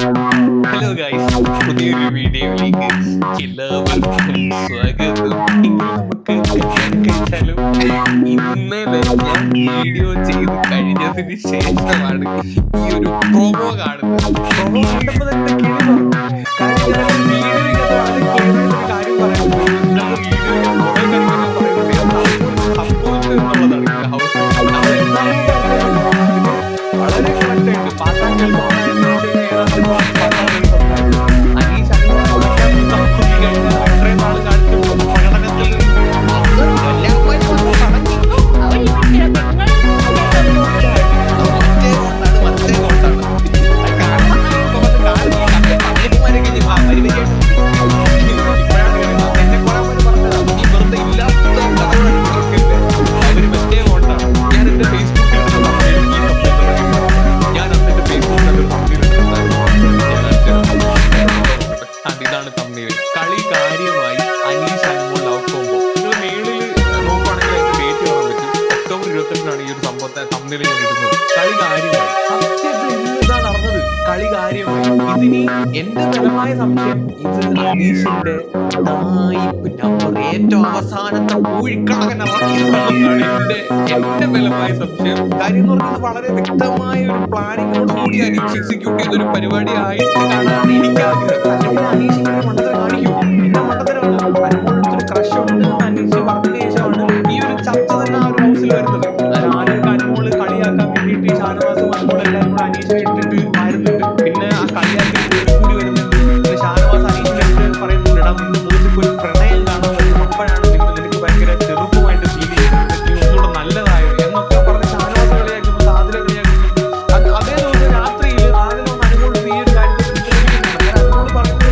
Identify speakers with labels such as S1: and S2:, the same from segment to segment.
S1: Hello guys, പുതിയൊരു വീഡിയോയിലേക്ക് എല്ലാവർക്കും സ്വാഗതം. ഇന്ന് നമുക്ക് കഴിച്ചാലും ഇന്നലെ ഞാൻ വീഡിയോ ചെയ്ത് കഴിഞ്ഞതിന് ശേഷമാണ് ഈ ഒരു പ്രൊമോ കാണുന്നത്. പ്രൊമോ കണ്ടപ്പോൾ തന്നെ കിളി പറഞ്ഞു. കാരണം വീഡിയോയ്ക്കകത്ത് വളരെ ക്ലിയറായിട്ടൊരു കാര്യം പറയുന്നത് നമ്മൾ ഹൗസ് എന്നുള്ളതാണ്. ഹൗസ് വളരെ കറക്റ്റ് ആയിട്ട് പാട്ടാൻ കളി കാര്യമായി അനീഷ് അനുമോൾ ലവ് കോംബോ. നിങ്ങൾ മേളിൽ നോക്കുവാണെങ്കിൽ അതിന്റെ ഡേറ്റ് കാണാൻ പറ്റും. ഒക്ടോബർ 22 ഈ ഒരു സംഭവത്തെ തമ്മിൽ ഞാൻ ഇടുന്നത്. കളി കാര്യമായി സത്യത്തിൽ ഇതാ നടന്നത്. കളി കാര്യമായി. ഇതിനി എന്റെ ബലമായ സംശയം ഇത് അനീഷിന്റെ നമ്പർ ഏറ്റവും അവസാനത്തെ ഊഴിക്കണകൻ കളിന്റെ എന്റെ ബലമായ സംശയം. കാര്യം എന്ന് പറഞ്ഞത് വളരെ വ്യക്തമായ ഒരു പ്ലാനിങ്ങോട് കൂടി അനീഷ് എക്സിക്യൂട്ട് ചെയ്തൊരു പരിപാടി ആയിട്ട് കാണാൻ എനിക്ക് ആഗ്രഹം. അനീഷ് മണ്ടത്തരം കാണിക്കും. പിന്നെ മണ്ടത്തരമാണ്. അനുമോളൊരു ക്രഷ് ഉണ്ട് അനീഷ് പറഞ്ഞതിന് ശേഷമാണ് ഈ ഒരു ചർച്ച തന്നെ ആ ഒരു ഹൗസിൽ വരുന്നത്. ആദ്യമൊക്കെ അനുമോള് കളിയാക്കാൻ വേണ്ടിയിട്ട് ഈ ഷാനവാസും അനുമോൾ എല്ലാവരും കൂടെ അനീഷിനെ ഇട്ടിട്ട് മാറുന്നുണ്ട്. പിന്നെ ആ കളിയാക്കി കൂടി വരുന്നുണ്ട്. പിന്നെ ഷാനവാസ് അനീഷിനെ പറയുന്നുണ്ട്, ഇടാ നിന്റെ മുഖത്ത് ഒരു പ്രണയം കാണാൻ പറ്റും, അപ്പോഴാണ് നിനക്ക് ഭയങ്കര ചെറുപ്പമായിട്ട് ഫീൽ ചെയ്യുന്നത്, നീ ഒന്നുകൂടെ നല്ലതായത് എന്നൊക്കെ പറഞ്ഞ് ഷാനവാസ് കളിയാക്കുന്നു, സാധന കളിയാക്കുന്നു. അതേ ദിവസം രാത്രിയിൽ ആദ്യം അനുമോൾ ഈ ഒരു കാര്യത്തിൽ അനുമോൾ പറയുന്നത്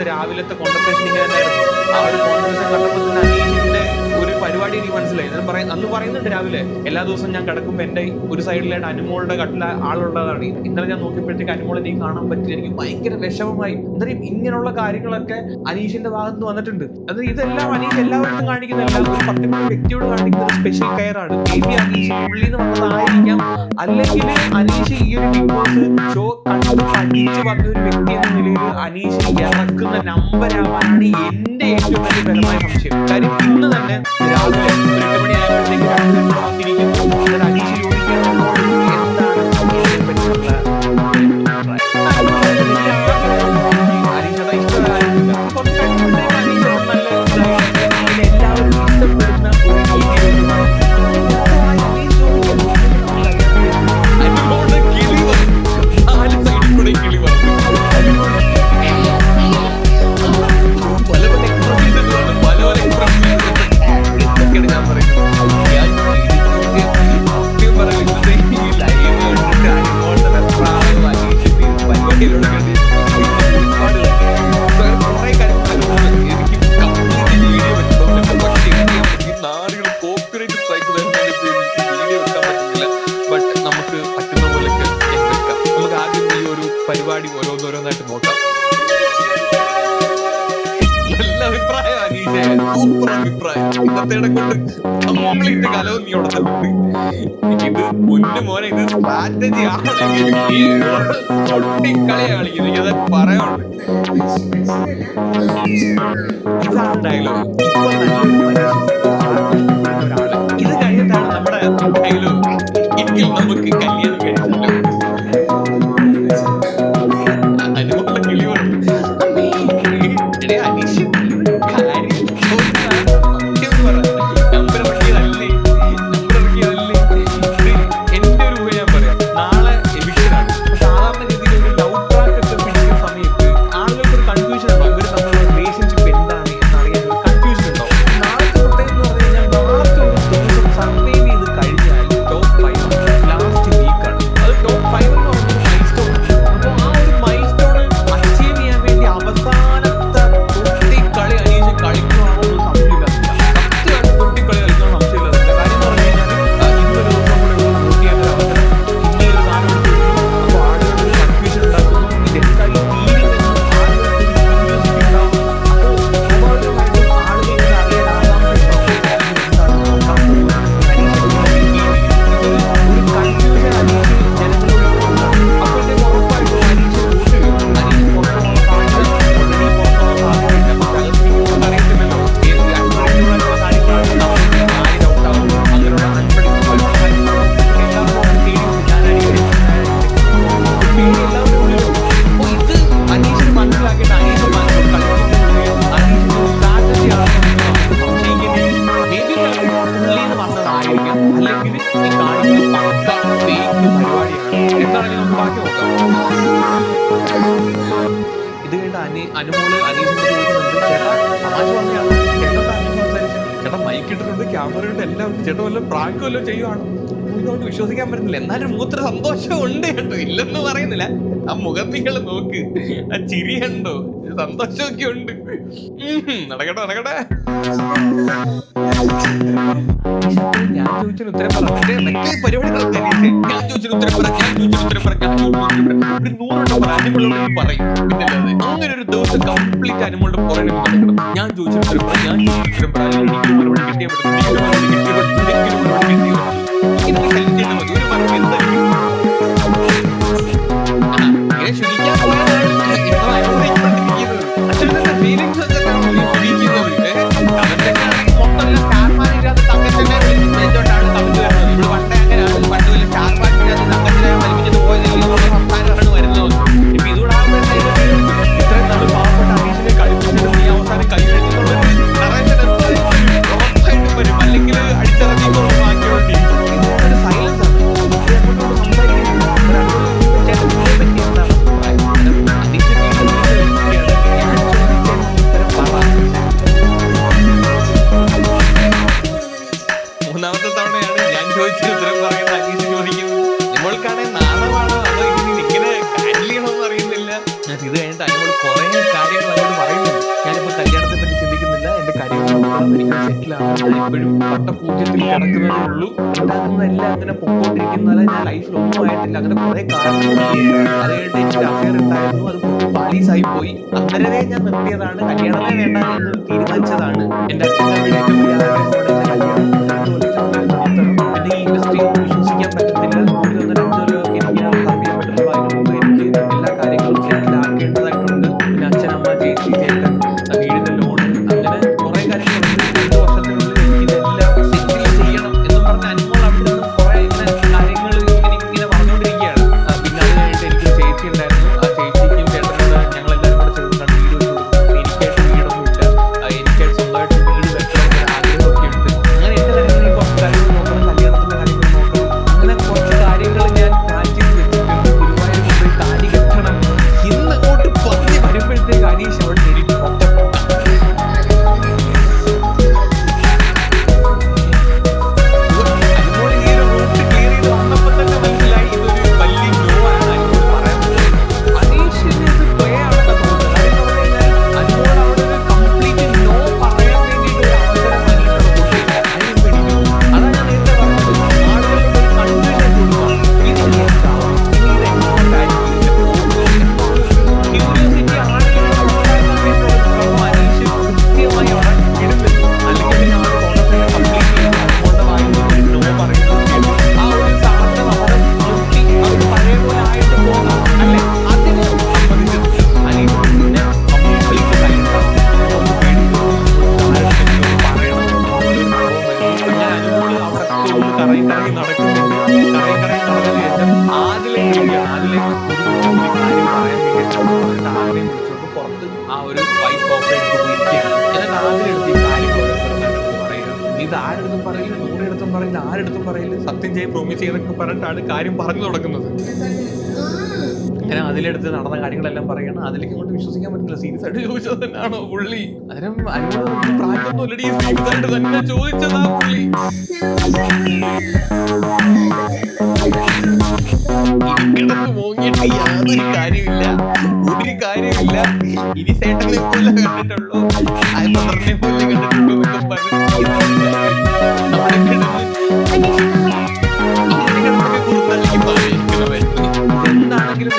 S1: രാവിലത്തെ കോൺവെർസേഷൻ ഇങ്ങനെ തന്നെയായിരുന്നു. ആ ഒരു കോൺവെർസേഷൻ കണ്ടപ്പോൾ തന്നെ അനീഷിന്റെ ഒരു പരിപാടി എനിക്ക് മനസ്സിലായി. അന്ന് പറയുന്നുണ്ട് രാവിലെ എല്ലാ ദിവസവും ഞാൻ കിടക്കുമ്പോൾ എന്റെ ഒരു സൈഡിലായിട്ട് അനുമോളുടെ കട്ടില ആളുള്ളതാണ്. ഇന്നലെ ഞാൻ നോക്കിയപ്പോഴത്തേക്ക് അനുമോളെ എനിക്ക് കാണാൻ പറ്റില്ല. എനിക്ക് ഭയങ്കര വിഷമമായി. എന്തായാലും ഇങ്ങനെയുള്ള കാര്യങ്ങളൊക്കെ അനീഷിന്റെ ഭാഗത്ത് നിന്ന് വന്നിട്ടുണ്ട്. അത് ഇതെല്ലാം അനീഷ് എല്ലാവർക്കും കാണിക്കുന്നില്ല, ഒരു പർട്ടിക്കുലർ വ്യക്തിയോട് കാണിക്കുന്ന ഒരു സ്പെഷ്യൽ കെയർ ആണ്. മേ ബി അനീഷ് ഉള്ളിൽ നിന്ന് വന്നതായിരിക്കാം, അല്ലെങ്കിൽ അനീഷ് ഈ ഒരു ബിഗ് ബോസ് ഷോ കണ്ടു പഠിച്ചു വന്ന ഒരു വ്യക്തി എന്ന നിലയിൽ അനീഷ് ഇറക്കുന്ന നമ്പർ ആവാനാണ് എന്റെ ഏറ്റവും വലിയ ബലമായ സംശയം. കാര്യം ഇന്ന് തന്നെ രാവിലെ 8 മണിയായപ്പോഴത്തേക്ക് വന്നിരിക്കുന്നു. അനീഷ് ചോദിക്കാൻ എന്താണ് ഇതിനെ പറ്റിയുള്ള അനീഷ് ഇഷ്ടമായിരുന്നില്ല. കുറച്ച് കഴിയുമ്പോഴത്തേക്ക് അനീഷ് നല്ല എല്ലാവരും ഇഷ്ടപ്പെടുന്ന ഒരു അനുമോളുടെ കിളി വന്നു. 4 സൈഡിൽ കൂടെ കിളി വന്നു. പരിപാടി ഓരോന്നോരോന്നായിട്ട് നോക്കാം. നല്ല അഭിപ്രായം അനീഷേ, സൂപ്പർ അഭിപ്രായം. ഇന്നത്തേടെ കൊണ്ട് കംപ്ലീറ്റ് കലവും നീ അവിടെ തന്നിട്ട്. ഇത് പൊന്നു മോനെ, ഇത് സ്ട്രാറ്റജി ആണെങ്കിൽ കളിയാണ് കളിക്കുന്നത്. എനിക്കത് പറയാനുണ്ട്. ഇതാണ് ഡയലോഗ്. ഇപ്പൊ നല്ലൊരു ക്യാമറയുണ്ട് എല്ലാം ഉണ്ട്. ചേട്ടൻ വല്ല പ്രാങ്ക് വല്ലതും ചെയ്യുവാണ്. ഇതുകൊണ്ട് വിശ്വസിക്കാൻ പറ്റുന്നില്ല. എന്നാലും മുഖത്തിന് സന്തോഷം ഉണ്ട് കേട്ടോ, ഇല്ലെന്ന് പറയുന്നില്ല. ആ മുഖം നിങ്ങൾ നോക്ക്, ആ ചിരിയുണ്ടോ, സന്തോഷമൊക്കെ ഉണ്ട്. നടക്കട്ടെ നടക്കട്ടെ. ഞാൻ ചോദിച്ചതിന് ഉത്തരം പറ. പരിപാടി ഞാൻ ചോദിച്ചതിന് ഉത്തരം പറ. ഒരു 100 അനിമളോട് പറയും. പിന്നല്ലാതെ അങ്ങനെ ഒരു ദിവസം കംപ്ലീറ്റ് അനിമളുടെ പുറകെ നടക്കണം. ഞാൻ ചോദിച്ചതിന് ഉത്തരം പറ, ഞാൻ ചോദിച്ചതിന് ഉത്തരം പറ. എനിക്ക് മറുപടി കിട്ടിയാൽ ഇപ്പോഴും പട്ടപൂജ്യത്തിൽ കിടക്കുന്നതേ ഉള്ളൂ. ഉണ്ടാകുന്നതെല്ലാം അങ്ങനെ പൊക്കോണ്ടിരിക്കുന്നത്. ഞാൻ ലൈഫിൽ ഒന്നും ആയിട്ടില്ല. അങ്ങനെ കുറെ കാര്യങ്ങൾ അത് കഴിഞ്ഞിട്ട് എനിക്ക് അഫയർ ഉണ്ടായിരുന്നു. അത് പാളീസായി പോയി. അന്നേരമേ ഞാൻ നിർത്തിയതാണ്. കല്യാണമേ വേണ്ട എന്ന് തീരുമാനിച്ചതാണ്. എന്റെ അച്ഛൻ്റെ വീട് ഏറ്റവും വലിയ പിന്നെ ഈ ഇൻഡസ്ട്രി വിശ്വസിക്കാൻ പറ്റത്തില്ല. ഒരു 1-2 കൊല്ലമൊക്കെ എനിക്ക് ഹാപ്പിയായിട്ടുള്ളതായതുകൊണ്ട് എനിക്ക് എല്ലാ കാര്യങ്ങളും ആക്കേണ്ടതായിട്ടുണ്ട്. പിന്നെ അച്ഛനമ്മ ചേച്ചി ചേട്ടൻ വീടിന്റെ ലോൺ അങ്ങനെ കുറെ കാര്യങ്ങളുണ്ട്. സത്യം ചെയ്ത് പ്രോമിസ് ചെയ്തൊക്കെ പറഞ്ഞിട്ടാണ് കാര്യം പറഞ്ഞു തുടങ്ങുന്നത്. അങ്ങനെ അതിലെടുത്ത് നടന്ന കാര്യങ്ങളെല്ലാം പറയണം. അതിലേക്ക് കൊണ്ട് വിശ്വസിക്കാൻ പറ്റില്ല. സീരിയസ് ആയിട്ട് ചോദിച്ചത് തന്നെയാണോ പുള്ളി? അതിനും പ്രായമൊന്നും ഓൾറെഡി സീരിയസ് ആയിട്ട് തന്നെ ചോദിച്ചതാ പുള്ളി. കിടന്ന് മോങ്ങിയിട്ട് യാതൊരു കാര്യമില്ല, ഒരു കാര്യമില്ല. ഇനി സേട്ടനെ പോലെ കണ്ടിട്ടുള്ളൂ, അയൽപത്രനെ പോലെ കണ്ടിട്ടുള്ളൂ എന്നൊക്കെ പറഞ്ഞു എന്താണെങ്കിലും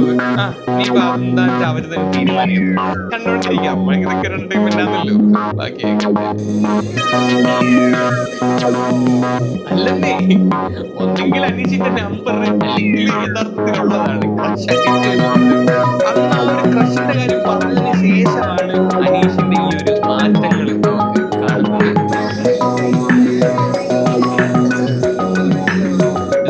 S1: പറയുന്നത് ഇനിയിപ്പോ എന്താ വെച്ചാൽ അവര് തന്നെ തീരുമാനിക്കുന്നത്. കണ്ടോണ്ടിരിക്കുക, നമ്മളിതൊക്കെ എന്റർടൈൻമെന്റാന്നല്ലോ. ബാക്കി അല്ലെന്നേ, ഒന്നെങ്കിൽ അനീഷിന്റെ നമ്പർ അല്ലെങ്കിൽ യഥാർത്ഥത്തിലുള്ളതാണ് ക്രഷ് അടിച്ചു വെച്ചിട്ടുണ്ട്. അന്ന് ആ ഒരു ക്രഷിന്റെ കാര്യം പറഞ്ഞതിന് ശേഷമാണ് അനീഷിന്റെ ഈ ഒരു മാറ്റങ്ങൾ നമുക്ക് കാണുന്നത്.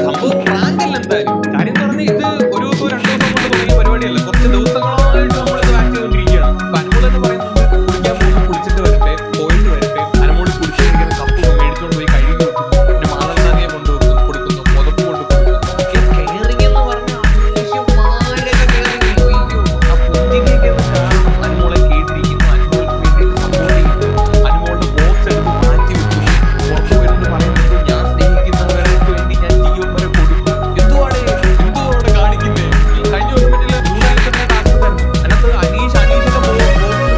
S1: സംഭവം പ്രാങ്കല്ല എന്തായാലും. കാര്യം പറഞ്ഞ ഇത് ഒരു ദിവസവും 2 ദിവസം കൊണ്ട് തുടങ്ങിയ പരിപാടിയല്ല. കുറച്ച് ദിവസങ്ങളായിട്ട് നമ്മളിത് വാച്ച് ചെയ്തുകൊണ്ടിരിക്കുകയാണ്. അപ്പൊ അനുമോൾ എന്ന് പറയുന്നത് കുളിക്കാൻ പോകുമ്പോൾ കുളിച്ചിട്ട് വരട്ടെ, പോയിട്ട് വരട്ടെ, അനുമോൾ കുളിച്ചിരിക്കുന്ന കപ്പ് മേടിച്ചുകൊണ്ട് പോയി കഴുകി വെക്കുന്നു, പിന്നെ മാതൃകാനിയെ കൊണ്ടുവെക്കുന്നു, കൊടുക്കുന്നു, പുതപ്പ് കൊണ്ട് കൊടുക്കുന്നു. കെയറിങ് എന്ന് പറഞ്ഞാൽ ആവശ്യമാരൊക്കെ കെയറിങ്. ആ പുഞ്ചിരിയൊക്കെ കാണും. അനുമോളെ കേട്ടിരിക്കുന്നു, അനുമോൾക്ക് വേണ്ടി സപ്പോർട്ട് ചെയ്യുന്നു, അനുമോളുടെ ബോക്സ് എടുത്ത് മാറ്റി വെക്കുന്നു, പുറത്തു വരുന്നത് പറയുന്നത് ഞാൻ സ്നേഹിക്കുന്നവർക്ക് വേണ്ടി ഞാൻ ജീവൻ വരെ കൊടുക്കും. എന്തുവാണ് കാണിക്കുന്നത്? കഴിഞ്ഞ ഒരു മിനിറ്റില് 100,000 ടാസ്ക് തരുന്നു. അതിനകത്ത് അനീഷിന്റെ ബോക്സ്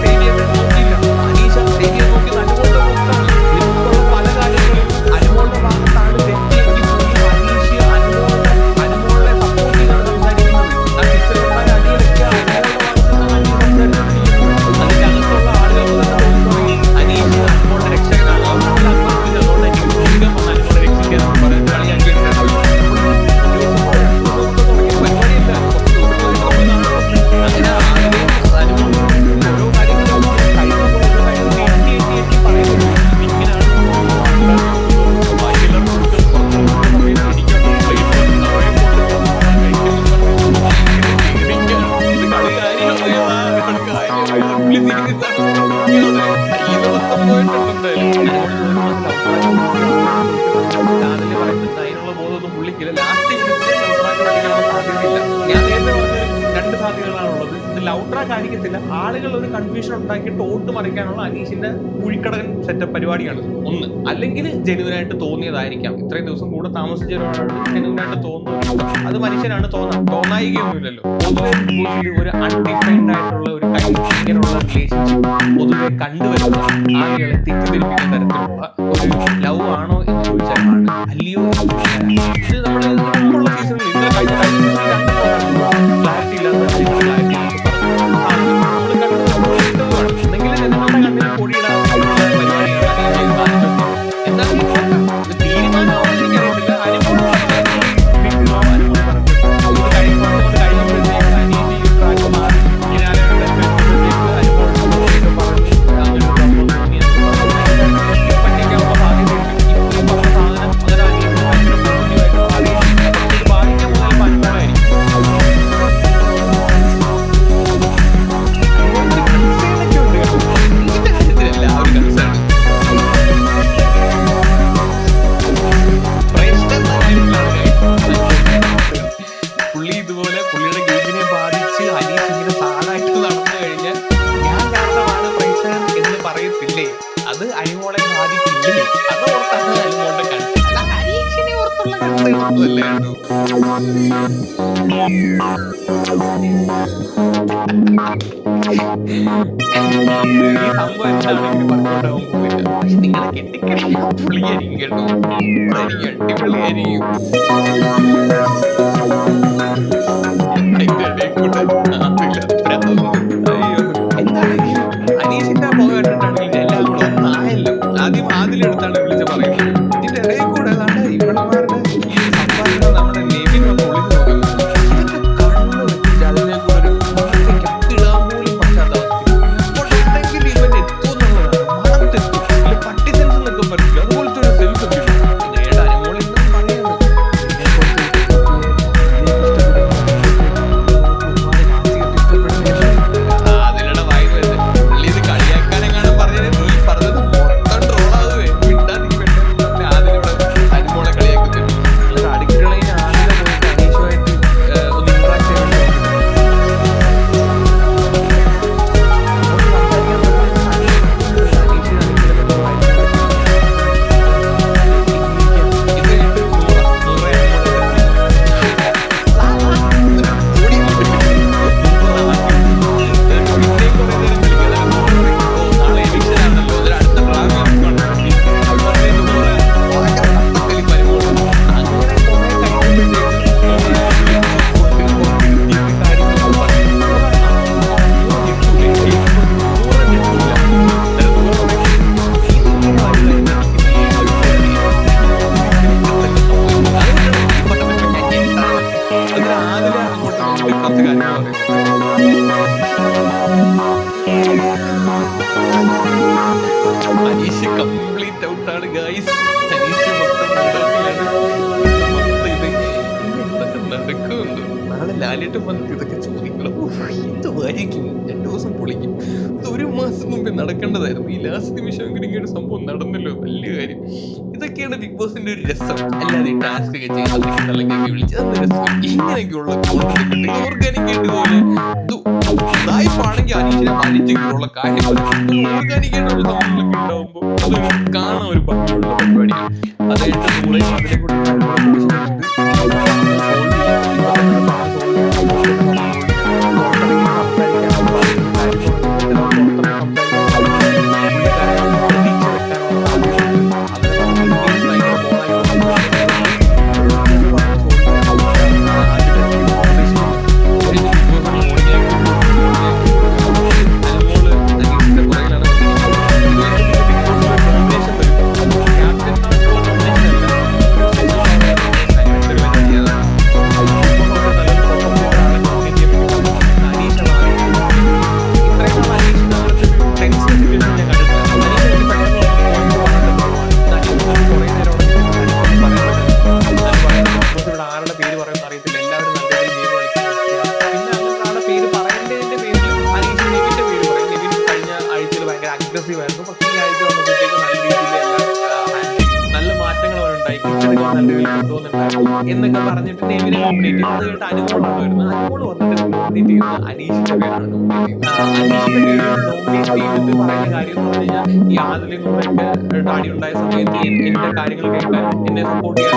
S1: സേവ് ചെയ്യാൻ വേണ്ടി നോക്കിയില്ല. അനീഷ സേവ് ചെയ്യാൻ നോക്കിയത് അനുമോളുടെ ബോക്സാണ്. ഇതിലുള്ള പല കാര്യങ്ങളും അനുമോളുടെ ഭാഗത്താണ് തെറ്റിയെങ്കിൽ പോലും അനീഷ് അനുമോളെ സപ്പോർട്ട് ചെയ്താണ് സംസാരിക്കുന്നത്. ആ ടീച്ചർമാരെ അടിയിലൊക്കെ അനുമോളുടെ ഭാഗത്താണ് സംസാരിച്ചുകൊണ്ടിരിക്കുന്നത്. അതിന്റെ അകത്തുള്ള ആളുകൾ തുടങ്ങി അനീഷ് അനുമോളുടെ രക്ഷകനാണ്, അതുകൊണ്ട് എനിക്ക് ജീവിക്കാൻ വന്ന അനുമോളെ രക്ഷിക്കാൻ പറഞ്ഞ് കളിയാക്കിയിട്ടുണ്ട്. പരിപാടിയല്ല, കുറച്ച് ദിവസങ്ങളായിട്ട് അങ്ങനെ അനുമോൾ ഓരോ കാര്യങ്ങളും പറയുന്നുണ്ട്. ഇങ്ങനെയാണ് അതിനുള്ള ബോധമൊന്നും പുള്ളിക്കില്ല. ലാസ്റ്റ് സാധ്യതയില്ല. ഞാൻ നേരത്തെ പറഞ്ഞ 2 സാധ്യതകളാണുള്ളത്. ഇത് ലവ് ട്രാക്ക് ആയിരിക്കത്തില്ല. ആളുകൾ ഒരു കൺഫ്യൂഷൻ ഉണ്ടാക്കിയിട്ട് വോട്ട് മറിക്കാനുള്ള അനീഷിന്റെ കുഴിക്കടകൻ സെറ്റപ്പ് പരിപാടിയാണ് ഒന്ന്. അല്ലെങ്കിൽ ജെനുവിനായിട്ട് തോന്നിയതായിരിക്കാം. ഇത്രയും ദിവസം കൂടെ താമസിച്ചവരോട് ജെനുവിനായിട്ട് തോന്നുന്നു. അത് മനുഷ്യനാണ് തോന്നായികയൊന്നുമില്ലല്ലോ. പൊതുവെ ഒരു അൺഡിഫൈൻഡ് ആയിട്ടുള്ള ഒരു ഇങ്ങനെയുള്ള റിലേഷൻഷിപ്പ് പൊതുവെ കണ്ടുവരുന്ന ആളുകളെ തെറ്റിദ്ധരിപ്പിക്കുന്ന തരത്തിലുള്ള ഒരു ലവ് ആണോ എന്ന് ചോദിച്ചാൽ ആണ്, അല്ലയോ ഇത് നമ്മൾ മുമ്പുള്ള സീസണിൽ ഇന്നലെ കഴിഞ്ഞ ക്ലാരിറ്റി ഇല്ലാത്ത ക്ലാരിറ്റി നമ്മൾ കണ്ടതാണ്. എന്തെങ്കിലും ജനങ്ങളുടെ കണ്ണിൽ പൊടിയിടാൻ പരിപാടിയാണ്. എന്നാൽ തീരുമാനമാണെന്ന് എനിക്കറിയത്തില്ല. അത് അനുമോളെ ബാധിക്കില്ലേ? അതോർത്താണ് അനുമോളുടെ കൺസേൺ. അല്ല ഹരീഷിനെ ഓർത്തുള്ള കൺസേൺ ഒന്നുമല്ല കേട്ടോ. ഈ സംഭവം എന്താണെങ്കിലും വർക്കൗട്ടാവാൻ പോവില്ല. പക്ഷെ നിങ്ങളെ കെട്ടിക്കഴിഞ്ഞാൽ പുള്ളിയായിരിക്കും കേട്ടോ. അടിപൊളിയായിരിക്കും. അതിന്റെ ഇടയിൽ കൂടെ അയ്യോ എന്താണെങ്കിലും അനീഷിന്റെ മുഖം കണ്ടിട്ടാണെങ്കിൽ എല്ലാം കൂടെ ഒന്നായല്ലോ. ആദ്യം അതിലെടുത്താണ് വിളിച്ച് പറയുന്നത്. ഇതിന്റെ ഇടയിൽ കൂടെ ഇവിടെമാരുടെ ഈ സംസാരിക്കുന്ന നമ്മുടെ നെവിൻ വന്ന് ഒളിഞ്ഞു നോക്കുന്നത്. ഇതൊക്കെ കണ്ണു വെച്ചിട്ട് അതിനെ കൂടെ ഒരു കപ്പിടാൻ പോലും പറ്റാത്ത അവസ്ഥ. ഇവൻ എത്തുമെന്നുള്ളതാണ്. മണത്തെത്തും. ഇല്ല പട്ടി സെൻസ് എന്നൊക്കെ പറ്റില്ല. അതുപോലത്തെ ഒരു സെൻസ് ഒക്കെ നേടാൻ അനുമോൾ ഇന്നും പറയുന്നത്. അനീഷ് കംപ്ലീറ്റ് ഔട്ടാണ് ഗായ്സ്. അനീഷ് മൊത്തം മൂടൗട്ടിലാണ്. മൊത്തം ഇത് ഇനി എന്തൊക്കെ നടക്കുമെന്ന് നാളെ ലാലേട്ടൻ വന്നിട്ട് ഇതൊക്കെ ചോദിക്കണം. എന്തുമായിരിക്കും 2 ദിവസം പൊളിക്കും. ഇത് 1 മാസം മുമ്പേ നടക്കേണ്ടതായിരുന്നു. ഈ ലാസ്റ്റ് നിമിഷം ഇങ്ങനെ ഒരു സംഭവം നടന്നല്ലോ, വലിയ കാര്യം. ഇതൊക്കെയാണ് ബിഗ് ബോസിന്റെ ഒരു രസം. അല്ലാതെ ടാസ്ക് ഒക്കെ ചെയ്ത് തലക്കൊക്കെ വിളിച്ച് അതൊന്നും രസം. ഇങ്ങനെയൊക്കെയുള്ള കോൺഫിഡൻറ്റ് ഓർഗാനിക് ആയിട്ട് പോലെ സായിപ്പാണെങ്കിൽ അനീഷിനെ മാനിച്ചെങ്കിലുള്ള കാര്യം ഓർഗാനിക് ആയിട്ടുള്ള സംഭവങ്ങളൊക്കെ ഉണ്ടാവുമ്പോൾ അതൊരു കാണാൻ ഒരു ഭംഗിയുള്ള പരിപാടിയാണ്. അതായിട്ട് നമ്മളെ അതിനെ ആയിരുന്നു. പക്ഷേ ഈ ആഴ്ച വന്നപ്പോഴത്തേക്ക് നല്ല രീതിയിൽ നല്ല മാറ്റങ്ങൾ അവരുണ്ടായി. കിച്ചണുകൾ നല്ല രീതിയിൽ കൊണ്ടുവന്നിട്ടുണ്ടായിരുന്നു എന്നൊക്കെ പറഞ്ഞിട്ട് നെവിനെ നോമിനേറ്റ് ചെയ്തു. അത് കഴിഞ്ഞിട്ട് അനുമോളാണ് വരുന്നത്. അനുമോൾ വന്നിട്ട് നോമിനേറ്റ് ചെയ്യുന്നത് അനീഷിന്റെ പേരാണ് നോമിനേറ്റ് ചെയ്യുന്നത്. അനീഷിന്റെ പേര് നോമിനേറ്റ് ചെയ്തിട്ട് പറയുന്ന കാര്യം എന്ന് പറഞ്ഞു കഴിഞ്ഞാൽ ഈ ആദിലും കൂടെ അടി ഉണ്ടായ സമയത്ത് എന്റെ കാര്യങ്ങൾ കേൾക്കാൻ എന്നെ സപ്പോർട്ട് ചെയ്യാൻ